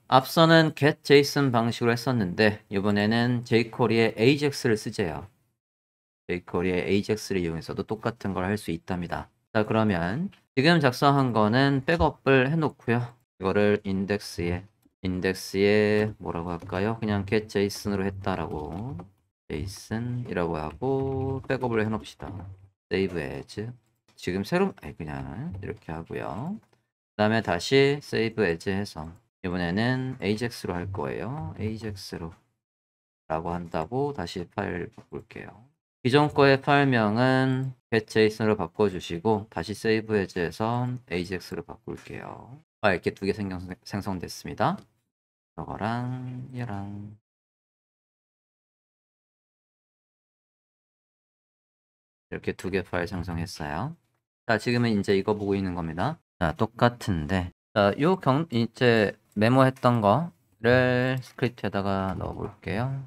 앞서는 getJSON 방식으로 했었는데 이번에는 jQuery의 AJAX를 쓰재요. jQuery의 AJAX를 이용해서도 똑같은 걸 할 수 있답니다. 자, 그러면 지금 작성한 거는 백업을 해놓고요. 이거를 인덱스에 뭐라고 할까요? 그냥 getJSON으로 했다라고 JSON이라고 하고 백업을 해놓읍시다. save as. 지금 새로 그냥 이렇게 하고요. 그 다음에 다시 save as 해서 이번에는 AJAX로 할 거예요. AJAX로 라고 한다고 다시 파일 바꿀게요. 기존 거의 파일명은 getJSON으로 바꿔주시고 다시 save as에서 AJAX로 바꿀게요. 이렇게 두 개 생성됐습니다. 저거랑 얘랑 이렇게 두 개 파일 생성했어요. 자, 지금은 이제 이거 보고 있는 겁니다. 자, 똑같은데 자, 이제 메모했던 거를 스크립트에다가 넣어 볼게요.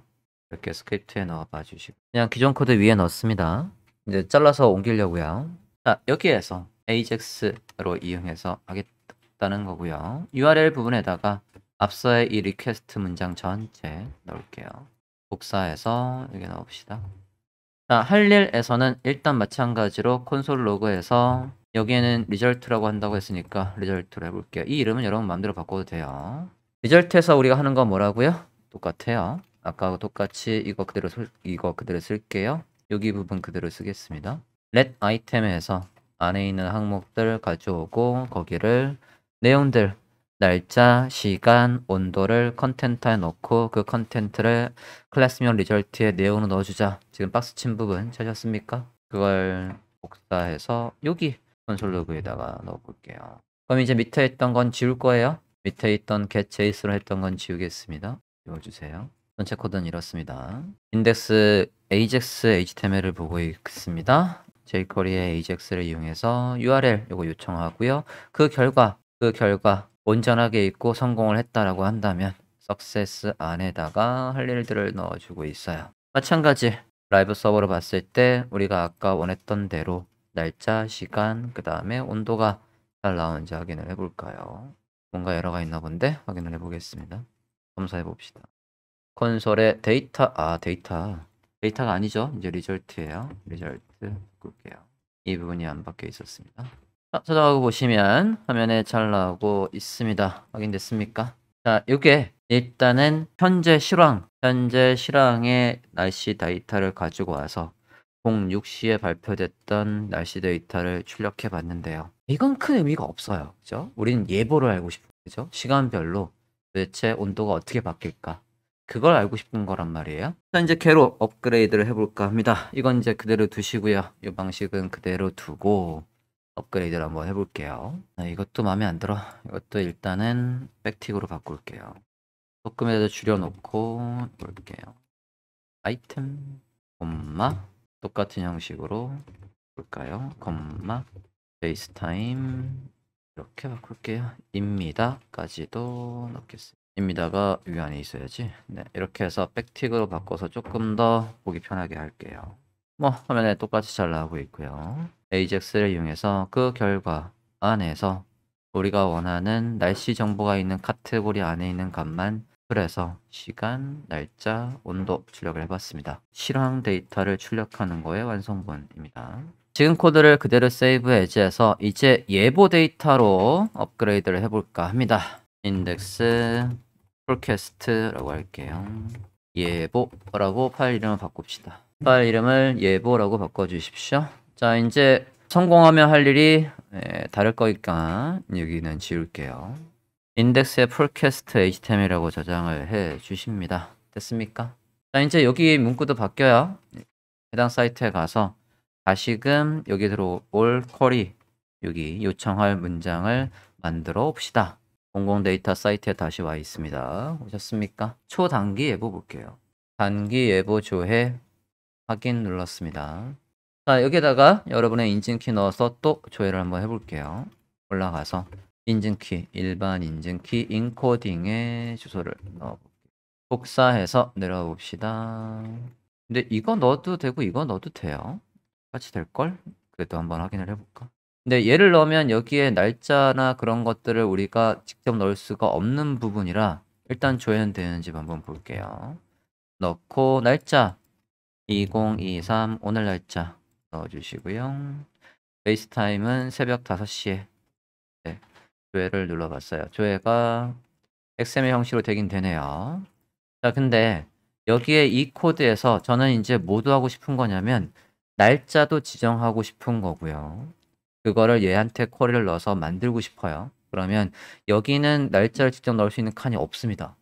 이렇게 스크립트에 넣어봐 주시고 그냥 기존 코드 위에 넣습니다. 이제 잘라서 옮기려고요. 자, 여기에서 AJAX로 이용해서 하겠다는 거고요. URL 부분에다가 앞서의 이 리퀘스트 문장 전체 넣을게요. 복사해서 여기 넣읍시다. 자, 할 일에서는 일단 마찬가지로 콘솔 로그에서 여기에는 리절트라고 한다고 했으니까 리절트로 해볼게요. 이 이름은 여러분 마음대로 바꿔도 돼요. 리절트에서 우리가 하는 건 뭐라고요? 똑같아요. 아까하고 똑같이 이거 그대로 쓸게요. 여기 부분 그대로 쓰겠습니다. let 아이템에서 안에 있는 항목들 가져오고 거기를 내용들 날짜, 시간, 온도를 컨텐트에 넣고 그 컨텐트를 클래스명 리절트에 내용으로 넣어주자. 지금 박스 친 부분 찾았습니까? 그걸 복사해서 여기 콘솔 로그에다가 넣어볼게요. 그럼 이제 밑에 있던 건 지울 거예요. 밑에 있던 getJSON으로 했던 건 지우겠습니다. 지워주세요. 전체 코드는 이렇습니다. 인덱스 AJAX HTML을 보고 있습니다. jQuery의 AJAX를 이용해서 URL 요거 요청하고요. 그 결과 온전하게 있고 성공을 했다라고 한다면 success 안에다가 할 일들을 넣어주고 있어요. 마찬가지 라이브 서버로 봤을 때 우리가 아까 원했던 대로 날짜, 시간, 그 다음에 온도가 잘 나오는지 확인을 해볼까요? 뭔가 에러가 있나 본데 확인을 해보겠습니다. 검사해 봅시다. 콘솔에 데이터가 아니죠. 이제 리절트예요. 리절트 바꿀게요. 이 부분이 안 바뀌어 있었습니다. 자, 저장하고 보시면 화면에 잘 나오고 있습니다. 확인됐습니까? 자, 이게 일단은 현재 실황의 날씨 데이터를 가지고 와서 06시에 발표됐던 날씨 데이터를 출력해 봤는데요. 이건 큰 의미가 없어요. 그죠? 우리는 예보를 알고 싶은 거죠. 시간별로 도대체 온도가 어떻게 바뀔까? 그걸 알고 싶은 거란 말이에요. 자, 이제 걔로 업그레이드를 해볼까 합니다. 이건 이제 그대로 두시고요. 이 방식은 그대로 두고 업그레이드를 한번 해볼게요. 이것도 마음에 안 들어. 이것도 일단은 백틱으로 바꿀게요. 조금이라도 줄여놓고 볼게요. 아이템, 똑같은 형식으로 볼까요? 베이스타임 이렇게 바꿀게요. 입니다까지도 넣겠습니다. 입니다가 위 안에 있어야지. 네, 이렇게 해서 백틱으로 바꿔서 조금 더 보기 편하게 할게요. 화면에 똑같이 잘 나오고 있고요. AJAX를 이용해서 그 결과 안에서 우리가 원하는 날씨 정보가 있는 카테고리 안에 있는 값만 그래서 시간, 날짜, 온도 출력을 해봤습니다. 실황 데이터를 출력하는 거의 완성본입니다. 지금 코드를 그대로 세이브 에즈해서 이제 예보 데이터로 업그레이드를 해볼까 합니다. 인덱스 forecast라고 할게요. 예보라고 파일 이름을 바꿉시다. 파일 이름을 예보라고 바꿔주십시오. 자, 이제 성공하면 할 일이 다를 거니까 여기는 지울게요. 인덱스에 forecast html이라고 저장을 해 주십니다. 됐습니까? 자, 이제 여기 문구도 바뀌어요. 해당 사이트에 가서 다시금 여기 들어올 쿼리 여기 요청할 문장을 만들어 봅시다. 공공 데이터 사이트에 다시 와 있습니다. 오셨습니까? 초단기 예보 볼게요. 단기 예보 조회 확인 눌렀습니다. 자, 여기다가 여러분의 인증키 넣어서 또 조회를 한번 해볼게요. 올라가서 인증키, 일반 인증키 인코딩의 주소를 넣어볼게요. 복사해서 내려가 봅시다. 근데 이거 넣어도 되고 이거 넣어도 돼요. 같이 될걸? 그래도 한번 확인을 해볼까? 근데 얘를 넣으면 여기에 날짜나 그런 것들을 우리가 직접 넣을 수가 없는 부분이라 일단 조회는 되는지 한번 볼게요. 넣고 날짜 2023 오늘 날짜 넣어주시고요. 베이스 타임은 새벽 5시에 네, 조회를 눌러봤어요. 조회가 XML 형식으로 되긴 되네요. 자, 근데 여기에 이 코드에서 저는 이제 뭐도 하고 싶은 거냐면 날짜도 지정하고 싶은 거고요. 그거를 얘한테 쿼리를 넣어서 만들고 싶어요. 그러면 여기는 날짜를 직접 넣을 수 있는 칸이 없습니다.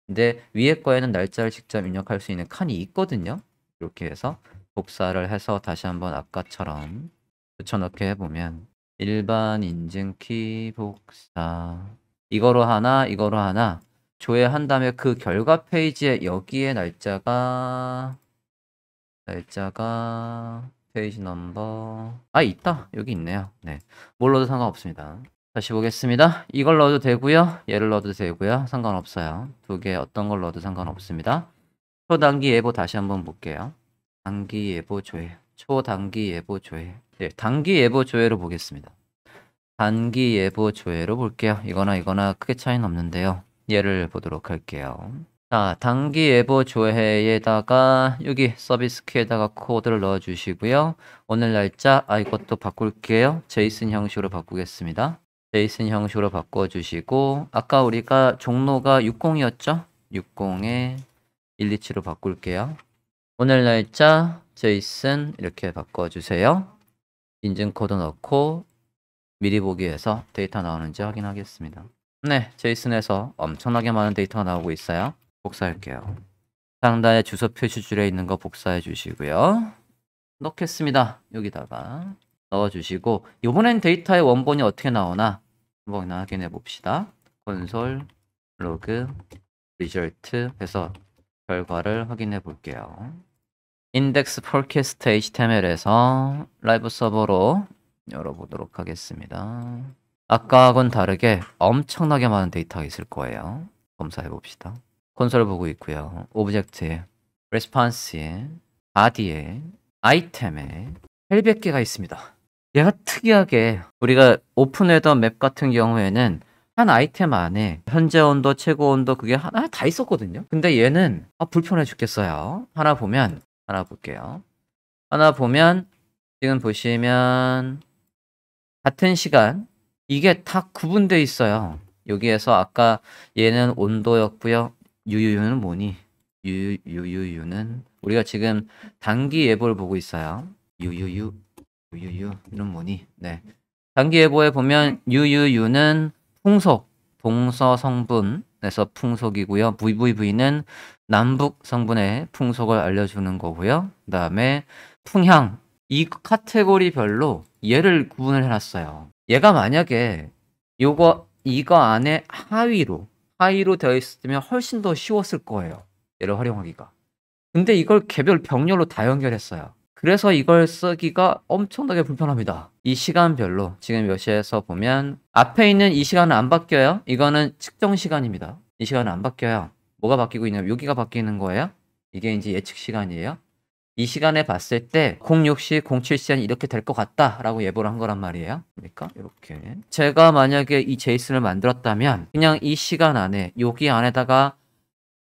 근데 위에 거에는 날짜를 직접 입력할 수 있는 칸이 있거든요. 이렇게 해서 복사를 해서 다시 한번 아까처럼 붙여넣기 해보면 일반 인증키 복사 이거로 하나 조회한 다음에 그 결과 페이지에 여기에 날짜가 페이지 넘버 있다. 여기 있네요. 네, 뭘 넣어도 상관없습니다. 다시 보겠습니다. 이걸 넣어도 되고요. 얘를 넣어도 되고요. 상관없어요. 두 개 어떤 걸 넣어도 상관없습니다. 초단기 예보 다시 한번 볼게요. 단기 예보 조회, 초단기 예보 조회. 네, 단기 예보 조회로 보겠습니다. 단기 예보 조회로 볼게요. 이거나 크게 차이는 없는데요. 얘를 보도록 할게요. 자, 단기 예보 조회에다가 여기 서비스 키에다가 코드를 넣어 주시고요. 오늘 날짜 이것도 바꿀게요. 제이슨 형식으로 바꾸겠습니다. 제이슨 형식으로 바꿔 주시고 아까 우리가 종로가 60이었죠? 60에 127로 바꿀게요. 오늘 날짜 제이슨 이렇게 바꿔 주세요. 인증 코드 넣고 미리 보기에서 데이터 나오는지 확인하겠습니다. 네, 제이슨에서 엄청나게 많은 데이터가 나오고 있어요. 복사할게요. 상단에 주소 표시줄에 있는 거 복사해 주시고요. 넣겠습니다. 여기다가 넣어주시고 이번엔 데이터의 원본이 어떻게 나오나 한번 확인해 봅시다. 콘솔 로그 리절트 해서 결과를 확인해 볼게요. 인덱스 폴캐스트 HTML에서 라이브 서버로 열어보도록 하겠습니다. 아까하고는 다르게 엄청나게 많은 데이터가 있을 거예요. 검사해 봅시다. 콘솔 보고 있고요. 오브젝트에, 레스폰스에, 바디에, 아이템에 800개가 있습니다. 얘가 특이하게 우리가 오픈했던 맵 같은 경우에는 한 아이템 안에 현재 온도, 최고 온도 그게 하나 다 있었거든요. 근데 얘는 불편해 죽겠어요. 하나 볼게요. 하나 보면 지금 보시면 같은 시간 이게 다 구분되어 있어요. 여기에서 아까 얘는 온도였고요. 유유유는 뭐니? 유유유는 우리가 지금 단기 예보를 보고 있어요. 유유유는 뭐니? 네. 단기 예보에 보면 유유유는 풍속, 동서 성분에서 풍속이고요. VVV는 남북 성분의 풍속을 알려주는 거고요. 그 다음에 풍향, 이 카테고리별로 얘를 구분을 해놨어요. 얘가 만약에 이거 안에 하위로 되어 있으면 훨씬 더 쉬웠을 거예요. 얘를 활용하기가. 근데 이걸 개별 병렬로 다 연결했어요. 그래서 이걸 쓰기가 엄청나게 불편합니다. 이 시간별로 지금 몇 시에서 보면 앞에 있는 이 시간은 안 바뀌어요. 이거는 측정 시간입니다. 이 시간은 안 바뀌어요. 뭐가 바뀌고 있냐면 여기가 바뀌는 거예요. 이게 이제 예측 시간이에요. 이 시간에 봤을 때 06시, 07시는 이렇게 될 것 같다라고 예보를 한 거란 말이에요. 그러니까 이렇게 제가 만약에 이 제이슨을 만들었다면 그냥 이 시간 안에 여기 안에다가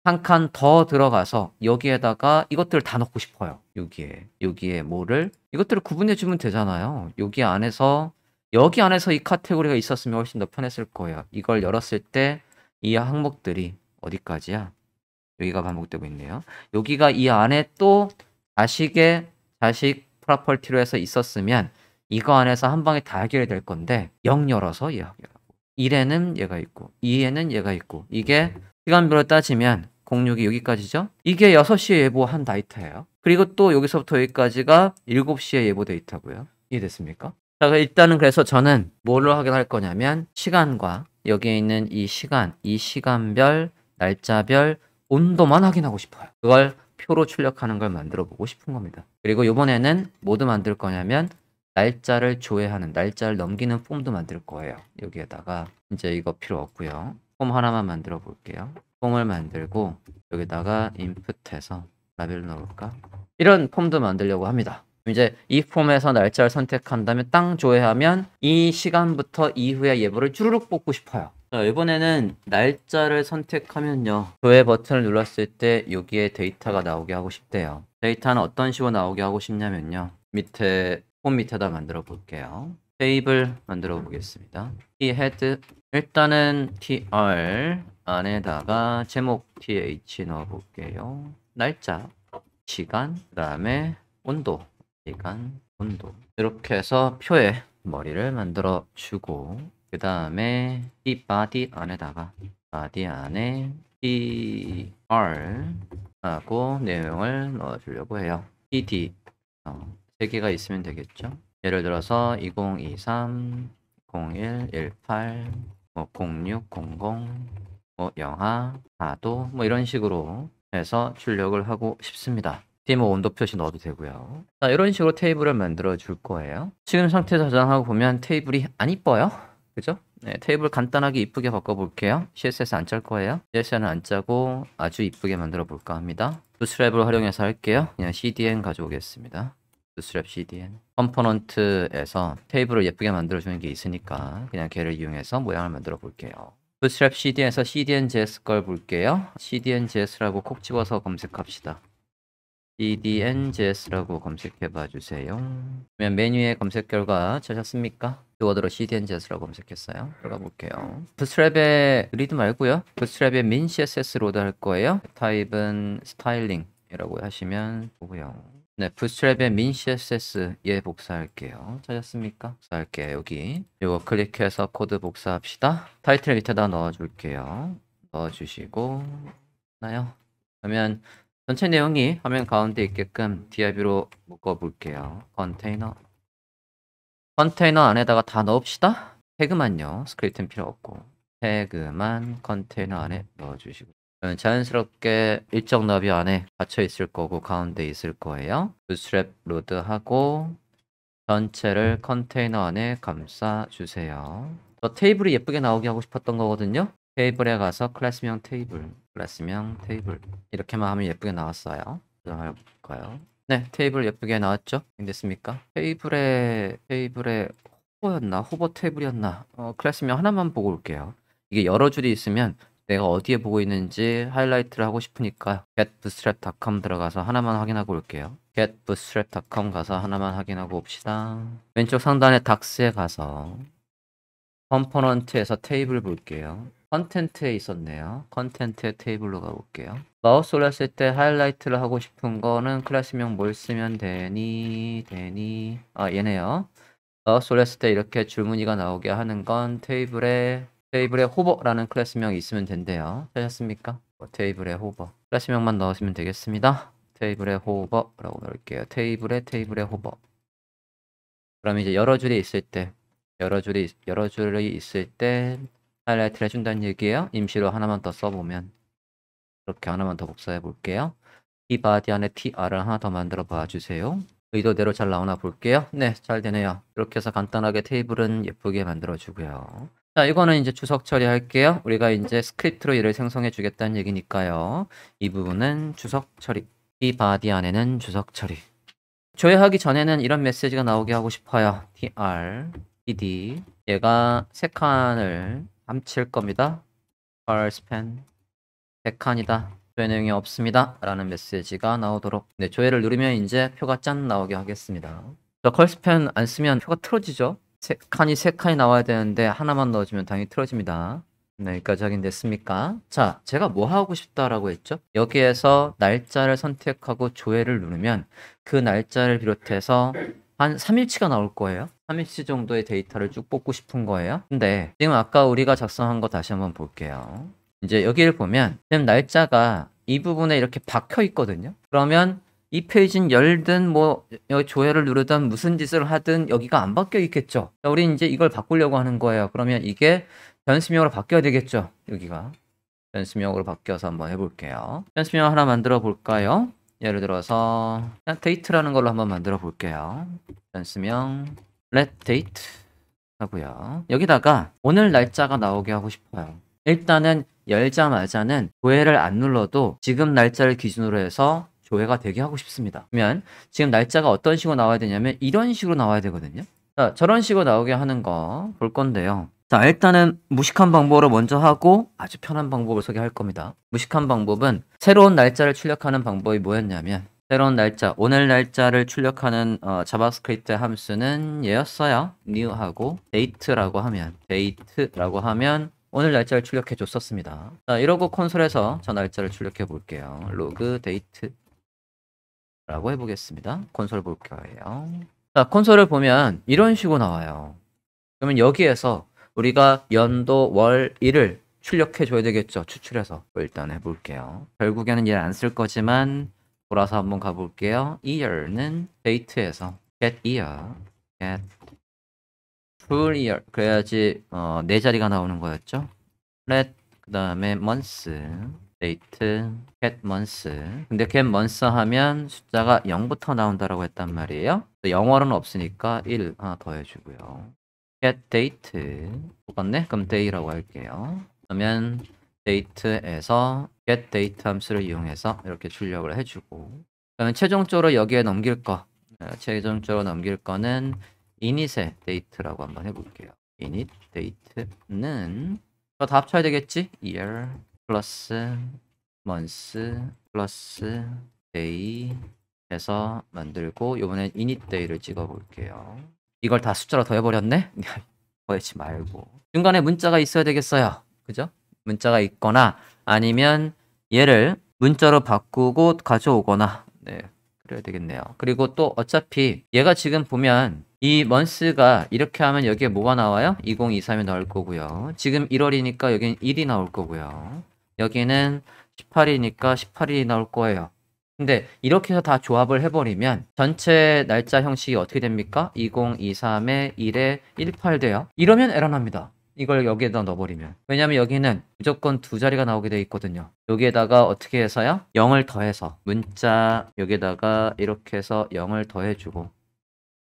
한 칸 더 들어가서 여기에다가 이것들을 다 넣고 싶어요. 여기에 뭐를 이것들을 구분해 주면 되잖아요. 여기 안에서 이 카테고리가 있었으면 훨씬 더 편했을 거예요. 이걸 열었을 때 이 항목들이 어디까지야? 여기가 반복되고 있네요. 여기가 이 안에 또 자식 프로퍼티로 해서 있었으면 이거 안에서 한 방에 다 해결이 될 건데 0 열어서 얘 해결하고 1에는 얘가 있고 2에는 얘가 있고 이게 시간별로 따지면 06이 여기까지죠? 이게 6시에 예보한 데이터예요. 그리고 또 여기서부터 여기까지가 7시에 예보 데이터고요. 이해됐습니까? 자, 일단은 그래서 저는 뭐를 확인할 거냐면 시간과 여기에 있는 이 시간별, 날짜별 온도만 확인하고 싶어요. 그걸 표로 출력하는 걸 만들어 보고 싶은 겁니다. 그리고 이번에는 뭐도 만들 거냐면 날짜를 조회하는, 날짜를 넘기는 폼도 만들 거예요. 여기에다가 이제 이거 필요 없고요. 폼 하나만 만들어 볼게요. 폼을 만들고 여기다가 인풋해서 라벨 넣을까? 이런 폼도 만들려고 합니다. 이제 이 폼에서 날짜를 선택한 다음에 땅 조회하면 이 시간부터 이후의 예보를 쭈르륵 뽑고 싶어요. 자, 이번에는 날짜를 선택하면요. 조회 버튼을 눌렀을 때 여기에 데이터가 나오게 하고 싶대요. 데이터는 어떤 식으로 나오게 하고 싶냐면요. 밑에 폼 밑에다 만들어 볼게요. 테이블 만들어 보겠습니다. head 일단은 tr 안에다가 제목 th 넣어 볼게요. 날짜, 시간, 그 다음에 온도, 시간, 온도. 이렇게 해서 표에 머리를 만들어 주고 그 다음에 이 body 안에다가 body 안에 tr 하고 내용을 넣어 주려고 해요. td 3개가 있으면 되겠죠. 예를 들어서 2023 01 18 뭐 06 00 뭐 영하 4도 뭐 이런 식으로 해서 출력을 하고 싶습니다. 뭐 온도 표시 넣어도 되고요. 자, 이런 식으로 테이블을 만들어 줄 거예요. 지금 상태 저장하고 보면 테이블이 안 이뻐요. 그죠? 네, 테이블 간단하게 이쁘게 바꿔볼게요. CSS 안 짤 거예요. CSS는 안 짜고 아주 이쁘게 만들어 볼까 합니다. 부스트랩을 활용해서 할게요. 그냥 CDN 가져오겠습니다. 부스트랩 CDN. 컴포넌트에서 테이블을 예쁘게 만들어주는 게 있으니까 그냥 걔를 이용해서 모양을 만들어 볼게요. 부스트랩 CDN에서 CDN.js 걸 볼게요. CDN.js라고 콕 집어서 검색합시다. CDN.js라고 검색해 봐 주세요. 그러면 메뉴에 검색 결과 찾았습니까? 키워드로 CDN.js라고 검색했어요. 들어가 볼게요. 부스트랩에 리드 말고요. 부스트랩에 min CSS 로드 할 거예요. 타입은 스타일링이라고 하시면 보고요. 네, 부스트랩에 min CSS 얘 복사할게요. 찾았습니까? 복사할게요. 여기. 이거 클릭해서 코드 복사합시다. 타이틀 밑에다 넣어줄게요. 넣어주시고 나요. 그러면 전체 내용이 화면 가운데 있게끔 div로 묶어볼게요. 컨테이너 안에다가 다 넣읍시다. 태그만요. 스크립트는 필요 없고 태그만 컨테이너 안에 넣어주시고 자연스럽게 일정 너비 안에 갇혀 있을 거고 가운데 있을 거예요. 부스트랩 로드하고 전체를 컨테이너 안에 감싸 주세요. 저 테이블이 예쁘게 나오게 하고 싶었던 거거든요. 테이블에 가서 클래스명 테이블 이렇게만 하면 예쁘게 나왔어요. 저장해 볼까요? 네, 테이블 예쁘게 나왔죠? 됐습니까? 테이블에 후보였나? 후보 테이블이었나? 클래스명 하나만 보고 올게요. 이게 여러 줄이 있으면 내가 어디에 보고 있는지 하이라이트를 하고 싶으니까 getbootstrap.com 들어가서 하나만 확인하고 올게요. getbootstrap.com 가서 하나만 확인하고 옵시다. 왼쪽 상단에 닥스에 가서 컴포넌트에서 테이블 볼게요. 컨텐트에 있었네요. 컨텐트의 테이블로 가볼게요. 마우스 올렸을 때 하이라이트를 하고 싶은 거는 클래스명 뭘 쓰면 되니? 얘네요. 마우스 올렸을 때 이렇게 줄무늬가 나오게 하는 건 테이블에 호버라는 클래스명이 있으면 된대요. 찾았습니까? 테이블에 호버. 클래스명만 넣으시면 되겠습니다. 테이블에 호버라고 넣을게요. 테이블에 호버. 그럼 이제 여러 줄이 있을 때 하이라이트를 해준다는 얘기예요. 임시로 하나만 더 써보면 이렇게 하나만 더 복사해 볼게요. 이 바디 안에 tr을 하나 더 만들어 봐 주세요. 의도대로 잘 나오나 볼게요. 네, 잘 되네요. 이렇게 해서 간단하게 테이블은 예쁘게 만들어 주고요. 자, 이거는 이제 주석 처리할게요. 우리가 이제 스크립트로 얘를 생성해 주겠다는 얘기니까요. 이 부분은 주석 처리. 이 바디 안에는 주석 처리. 조회하기 전에는 이런 메시지가 나오게 하고 싶어요. tr, ed. 얘가 3칸을 함칠 겁니다. per span 3칸이다. 조회 내용이 없습니다. 라는 메시지가 나오도록. 네, 조회를 누르면 이제 표가 짠 나오게 하겠습니다. 저 컬스펜 안 쓰면 표가 틀어지죠. 3칸이 나와야 되는데 하나만 넣어주면 당연히 틀어집니다. 네, 여기까지 확인됐습니까? 자, 제가 뭐 하고 싶다라고 했죠? 여기에서 날짜를 선택하고 조회를 누르면 그 날짜를 비롯해서 한 3일치가 나올 거예요. 3일치 정도의 데이터를 쭉 뽑고 싶은 거예요. 근데 지금 아까 우리가 작성한 거 다시 한번 볼게요. 이제 여기를 보면 지금 날짜가 이 부분에 이렇게 박혀 있거든요. 그러면 이 페이지는 열든 뭐 여기 조회를 누르든 무슨 짓을 하든 여기가 안 바뀌어 있겠죠. 우리 이제 이걸 바꾸려고 하는 거예요. 그러면 이게 변수명으로 바뀌어야 되겠죠. 여기가 변수명으로 바뀌어서 한번 해볼게요. 변수명 하나 만들어 볼까요? 예를 들어서 그냥 date라는 걸로 한번 만들어 볼게요. 변수명 let date 하고요. 여기다가 오늘 날짜가 나오게 하고 싶어요. 일단은 열자마자는 조회를 안 눌러도 지금 날짜를 기준으로 해서 조회가 되게 하고 싶습니다. 그러면 지금 날짜가 어떤 식으로 나와야 되냐면 이런 식으로 나와야 되거든요. 자, 저런 식으로 나오게 하는 거 볼 건데요. 자, 일단은 무식한 방법으로 먼저 하고 아주 편한 방법을 소개할 겁니다. 무식한 방법은 새로운 날짜를 출력하는 방법이 뭐였냐면 새로운 날짜, 오늘 날짜를 출력하는 자바스크립트 함수는 얘였어요. new하고 date라고 하면 오늘 날짜를 출력해 줬었습니다. 자, 이러고 콘솔에서 저 날짜를 출력해 볼게요. log date 라고 해보겠습니다. 콘솔 볼 거예요. 자, 콘솔을 보면 이런 식으로 나와요. 그러면 여기에서 우리가 연도, 월, 일을 출력해 줘야 되겠죠. 추출해서 일단 해볼게요. 결국에는 얘를 안 쓸 거지만 돌아서 한번 가볼게요. year는 date에서 get year, get full year 그래야지 네 자리가 나오는 거였죠. let 그 다음에 month, date, get month. 근데 get month 하면 숫자가 0부터 나온다라고 했단 말이에요. 영어로는 없으니까 1 하나 더 해주고요. get date 똑같네? 그럼 day라고 할게요. 그러면 date에서 get date 함수를 이용해서 이렇게 출력을 해주고 그러면 최종적으로 여기에 넘길 거는 init의 date라고 한번 해볼게요. init date는 다 합쳐야 되겠지? year 플러스 month 플러스 day 해서 만들고 이번엔 init day를 찍어 볼게요. 이걸 다 숫자로 더해버렸네? 더하지 말고 중간에 문자가 있어야 되겠어요. 그죠? 문자가 있거나 아니면 얘를 문자로 바꾸고 가져오거나 네, 그래야 되겠네요. 그리고 또 어차피 얘가 지금 보면 이 month가 이렇게 하면 여기에 뭐가 나와요? 2023이 나올 거고요. 지금 1월이니까 여기는 1이 나올 거고요. 여기는 18이니까 18일이 나올 거예요. 근데 이렇게 해서 다 조합을 해버리면 전체 날짜 형식이 어떻게 됩니까? 2023에 1에 18 돼요. 이러면 에러 납니다. 이걸 여기에다 넣어버리면. 왜냐면 여기는 무조건 두 자리가 나오게 돼 있거든요. 여기에다가 어떻게 해서요? 0을 더해서 문자 여기에다가 이렇게 해서 0을 더해주고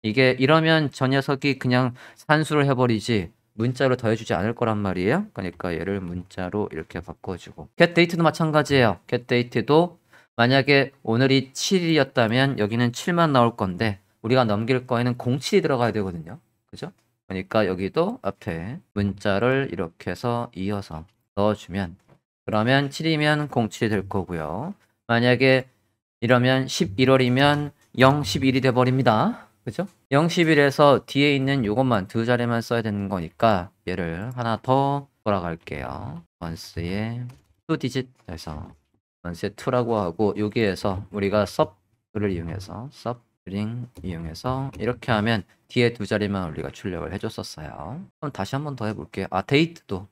이게 이러면 저 녀석이 그냥 산수를 해버리지 문자로 더해주지 않을 거란 말이에요. 그러니까 얘를 문자로 이렇게 바꿔주고 get date도 마찬가지예요. get date도 만약에 오늘이 7일이었다면 여기는 7만 나올 건데 우리가 넘길 거에는 07이 들어가야 되거든요. 그죠? 그러니까 여기도 앞에 문자를 이렇게 해서 이어서 넣어주면 그러면 7이면 07이 될 거고요. 만약에 이러면 11월이면 0, 11이 돼버립니다. 그죠? 0, 11에서 뒤에 있는 요것만 두 자리만 써야 되는 거니까 얘를 하나 더 돌아갈게요. once의 2디짓 해서 once의 2라고 하고 여기에서 우리가 sub를 이용해서 substring 이용해서 이렇게 하면 뒤에 두 자리만 우리가 출력을 해줬었어요. 그럼 다시 한번 더 해볼게요. date도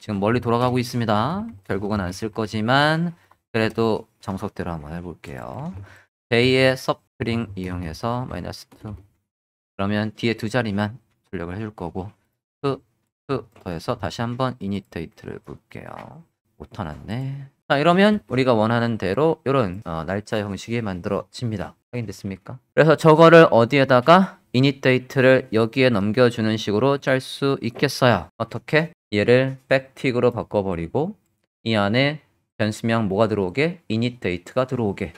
지금 멀리 돌아가고 있습니다. 결국은 안 쓸 거지만 그래도 정석대로 한번 해볼게요. day의 substring 이용해서 -2 그러면 뒤에 두 자리만 출력을 해줄 거고 더해서 다시 한번 init date를 볼게요. 못타났네. 자, 이러면 우리가 원하는 대로 이런 날짜 형식이 만들어집니다. 확인됐습니까? 그래서 저거를 어디에다가 init date를 여기에 넘겨주는 식으로 짤 수 있겠어요. 어떻게? 얘를 backtick으로 바꿔버리고 이 안에 변수명 뭐가 들어오게? init date가 들어오게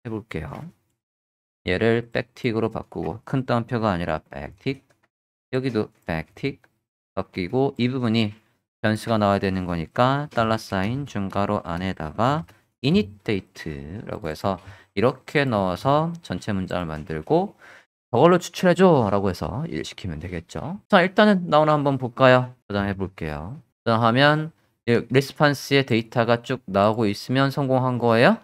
해볼게요. 얘를 backtick으로 바꾸고 큰 따옴표가 아니라 backtick 여기도 backtick 바뀌고 이 부분이 변수가 나와야 되는 거니까 $사인 중괄호 안에다가 init date라고 해서 이렇게 넣어서 전체 문장을 만들고 저걸로 추출해줘 라고 해서 일 시키면 되겠죠. 자, 일단은 나오나 한번 볼까요? 저장해 볼게요. 저장하면 리스판스의 데이터가 쭉 나오고 있으면 성공한 거예요.